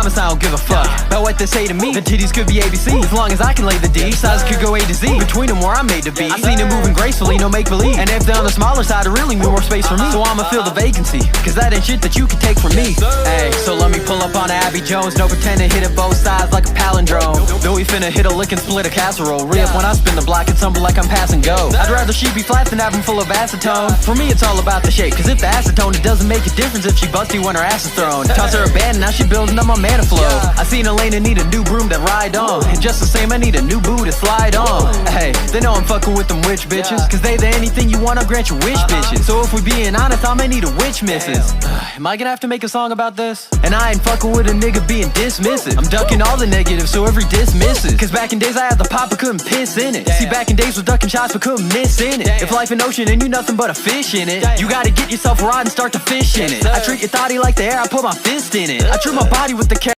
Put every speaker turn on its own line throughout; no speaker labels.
promise I don't give a fuck about what they say to me. The titties could be ABC, as long as I can lay the D. Size could go A to Z, between them where I'm made to be. I seen it moving gracefully, no make-believe. And if they're on the smaller side, it really mean more space for me. So I'ma fill the vacancy, cause that ain't shit that you can take from me. Hey, so let me pull up on Abby Jones. No pretending, hit it both sides like a palindrome. Though we finna hit a lick and split a casserole. Re-up when I spin the block and tumble like I'm pass and go. I'd rather she be flat than have him full of acetone. For me it's all about the shape, cause if the acetone, it doesn't make a difference if she busty when her ass is thrown. Toss her a band and now she building up my mana flow. I seen Elena need a new broom to ride on, and just the same I need a new boo to slide on. Hey, they know I'm fucking with them witch bitches, cause they the anything you want, I'll grant you wish bitches. So if we being honest, I may need a witch missus. Am I gonna have to make a song about this? And I ain't fucking with a nigga being dismissive. I'm ducking all the negatives so every diss misses. Cause back in days I had the pop but couldn't piss in it. See, back in days was ducking shots but couldn't miss in it. If life an ocean and you nothing but a fish in it, you gotta get yourself a rod and start to fish in it. I treat your thotty like the air, I put my fist in it. I treat my body with the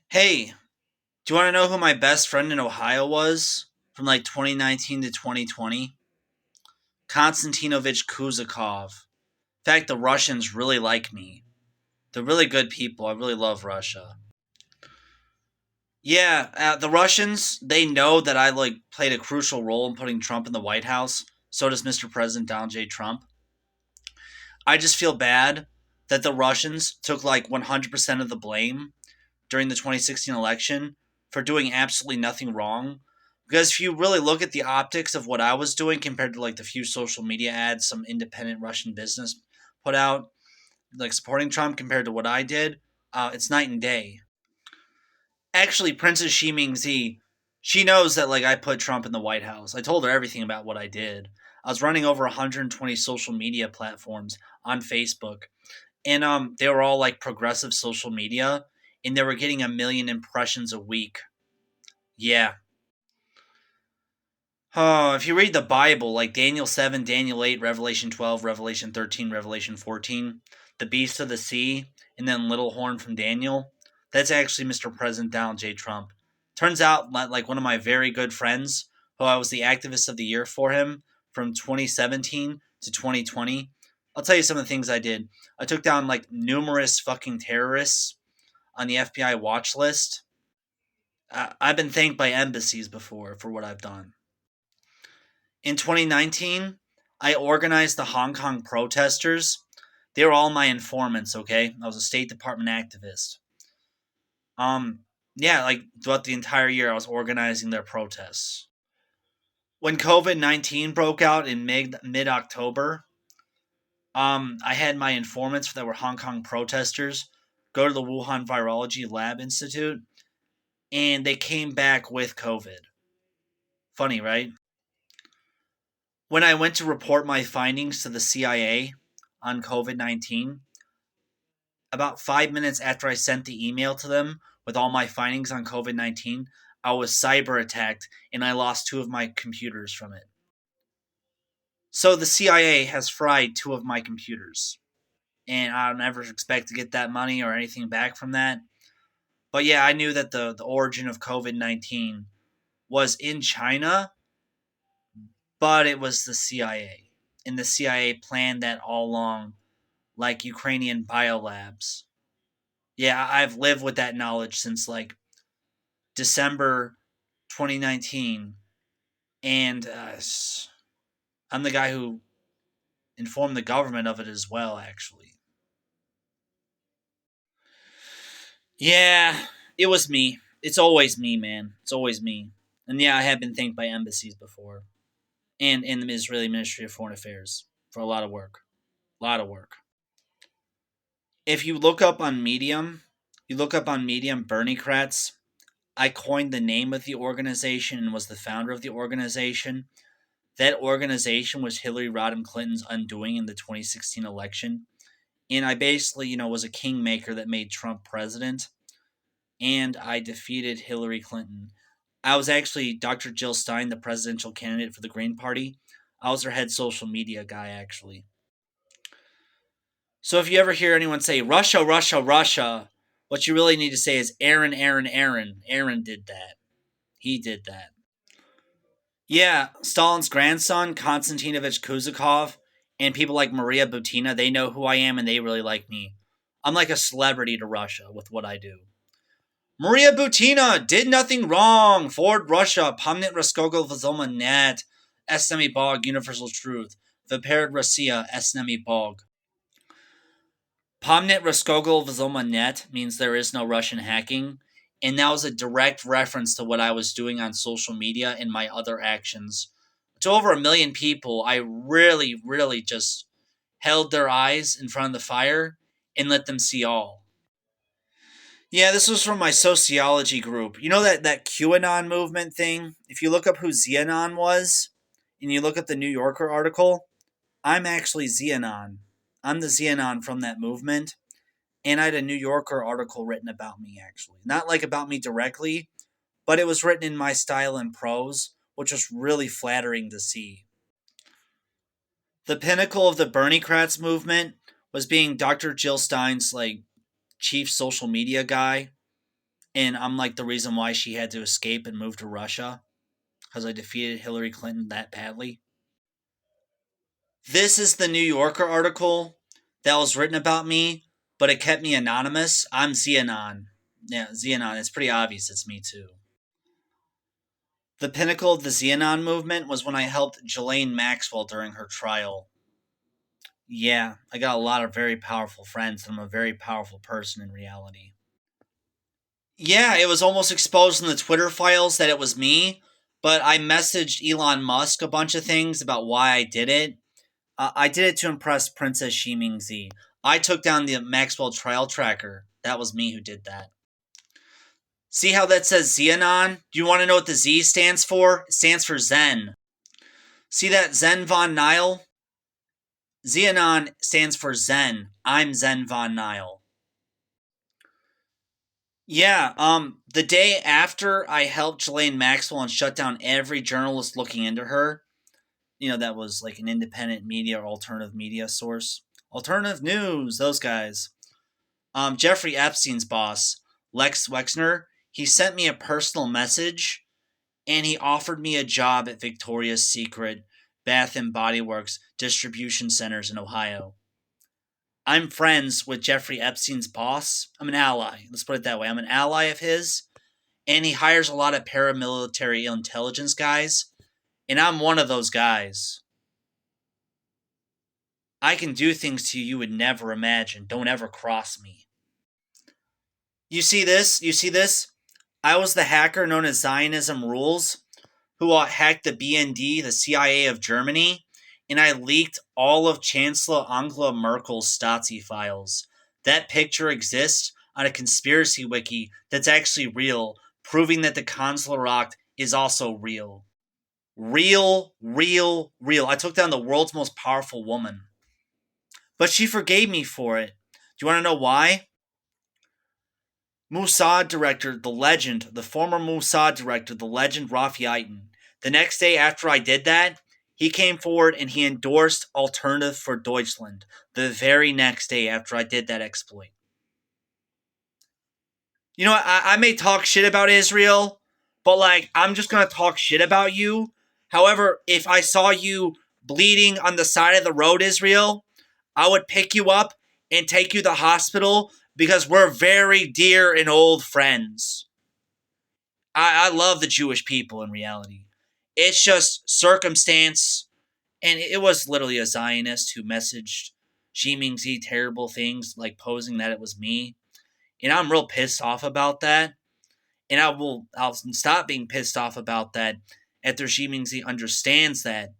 Hey, do you want to know who my best friend in Ohio was from like 2019 to 2020? Konstantinovich Kuzakov. In fact, the Russians really like me. They're really good people. I really love Russia. Yeah, the Russians, they know that I played a crucial role in putting Trump in the White House. So does Mr. President Donald J. Trump. I just feel bad that the Russians took 100% of the blame during the 2016 election for doing absolutely nothing wrong. Because if you really look at the optics of what I was doing compared to the few social media ads some independent Russian business put out, supporting Trump compared to what I did, it's night and day. Actually, Princess Xi Mingzi, she knows that I put Trump in the White House. I told her everything about what I did. I was running over 120 social media platforms on Facebook, and they were all progressive social media, and they were getting 1 million impressions a week. Yeah. Oh, if you read the Bible, Daniel 7, Daniel 8, Revelation 12, Revelation 13, Revelation 14, the beast of the sea, and then little horn from Daniel, that's actually Mr. President Donald J. Trump. Turns out, one of my very good friends, who I was the activist of the year for him from 2017 to 2020, I'll tell you some of the things I did. I took down numerous fucking terrorists on the FBI watch list. I've been thanked by embassies before for what I've done. In 2019, I organized the Hong Kong protesters. They were all my informants, okay? I was a State Department activist. Throughout the entire year, I was organizing their protests. When COVID-19 broke out in mid-October, I had my informants that were Hong Kong protesters go to the Wuhan Virology Lab Institute, and they came back with COVID. Funny, right? When I went to report my findings to the CIA on COVID-19, about 5 minutes after I sent the email to them with all my findings on COVID-19, I was cyber-attacked and I lost 2 of my computers from it. So the CIA has fried 2 of my computers. And I don't ever expect to get that money or anything back from that. But yeah, I knew that the origin of COVID-19 was in China, but it was the CIA. And the CIA planned that all along, like Ukrainian biolabs. Yeah, I've lived with that knowledge since December 2019. And I'm the guy who informed the government of it as well, actually. Yeah, it was me. It's always me, man. It's always me. And yeah, I have been thanked by embassies before. And in the Israeli Ministry of Foreign Affairs for a lot of work. A lot of work. If you look up on Medium, Bernie Kratz, I coined the name of the organization and was the founder of the organization. That organization was Hillary Rodham Clinton's undoing in the 2016 election. And I basically, was a kingmaker that made Trump president. And I defeated Hillary Clinton. I was actually Dr. Jill Stein, the presidential candidate for the Green Party. I was her head social media guy, actually. So if you ever hear anyone say, Russia, Russia, Russia, what you really need to say is Aaron, Aaron, Aaron. Aaron did that. He did that. Yeah, Stalin's grandson, Konstantinovich Kuzakov, and people like Maria Butina, they know who I am and they really like me. I'm like a celebrity to Russia with what I do. Maria Butina did nothing wrong. Ford Russia, Pamnet Raskogo Vazoma Net, Esnemi Bog, Universal Truth. Viperd Russia, Esnemi Bog. Pamnet Raskogo Vazoma Net means there is no Russian hacking. And that was a direct reference to what I was doing on social media and my other actions. To over 1 million people, I really, really just held their eyes in front of the fire and let them see all. Yeah, this was from my sociology group. You know that QAnon movement thing? If you look up who Xenon was, and you look up the New Yorker article, I'm actually Xenon. I'm the Xenon from that movement. And I had a New Yorker article written about me, actually. Not like about me directly, but it was written in my style and prose, which was really flattering to see. The pinnacle of the Berniecrats movement was being Dr. Jill Stein's like chief social media guy, and I'm like the reason why she had to escape and move to Russia because I defeated Hillary Clinton that badly. This is the New Yorker article that was written about me, but it kept me anonymous. I'm Xenon. Yeah, Xenon. It's pretty obvious it's me too. The pinnacle of the Xenon movement was when I helped Ghislaine Maxwell during her trial. Yeah, I got a lot of very powerful friends, and I'm a very powerful person in reality. Yeah, it was almost exposed in the Twitter files that it was me, but I messaged Elon Musk a bunch of things about why I did it. I did it to impress Princess Ximingzi. I took down the Maxwell trial tracker. That was me who did that. See how that says Xenon? Do you want to know what the Z stands for? It stands for Zen. See that Zen Von Nile? Xenon stands for Zen. I'm Zen Von Nile. Yeah, the day after I helped Ghislaine Maxwell and shut down every journalist looking into her, that was like an independent media or alternative media source. Alternative news, those guys. Jeffrey Epstein's boss, Lex Wexner, he sent me a personal message and he offered me a job at Victoria's Secret Bath and Body Works distribution centers in Ohio. I'm friends with Jeffrey Epstein's boss. I'm an ally. Let's put it that way. I'm an ally of his, and he hires a lot of paramilitary intelligence guys, and I'm one of those guys. I can do things to you would never imagine. Don't ever cross me. You see this? You see this? I was the hacker known as Zionism Rules, who hacked the BND, the CIA of Germany, and I leaked all of Chancellor Angela Merkel's Stasi files. That picture exists on a conspiracy wiki that's actually real, proving that the Kanzleramt is also real. Real, real, real. I took down the world's most powerful woman. But she forgave me for it. Do you want to know why? Mossad director, the legend, the former Mossad director, the legend Rafi Eitan. The next day after I did that, he came forward and he endorsed Alternative for Deutschland the very next day after I did that exploit. I may talk shit about Israel, but I'm just going to talk shit about you. However, if I saw you bleeding on the side of the road, Israel, I would pick you up and take you to the hospital because we're very dear and old friends. I love the Jewish people in reality. It's just circumstance, and it was literally a Zionist who messaged Xi Mingzi terrible things, like posing that it was me. And I'm real pissed off about that. And I'll stop being pissed off about that after Xi Mingzi understands that.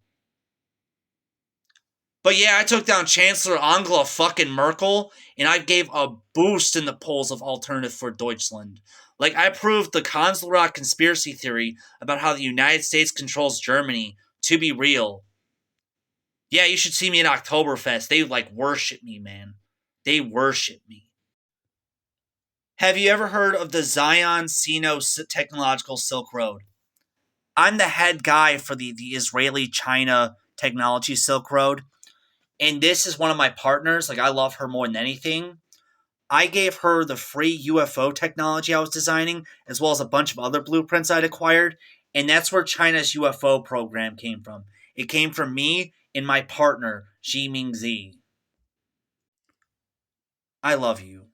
But yeah, I took down Chancellor Angela fucking Merkel, and I gave a boost in the polls of Alternative for Deutschland. I proved the Kanzleramt conspiracy theory about how the United States controls Germany to be real. Yeah, you should see me at Oktoberfest. They worship me, man. They worship me. Have you ever heard of the Zion Sino Technological Silk Road? I'm the head guy for the Israeli-China Technology Silk Road. And this is one of my partners. I love her more than anything. I gave her the free UFO technology I was designing, as well as a bunch of other blueprints I'd acquired. And that's where China's UFO program came from. It came from me and my partner, Xi Mingzi. I love you.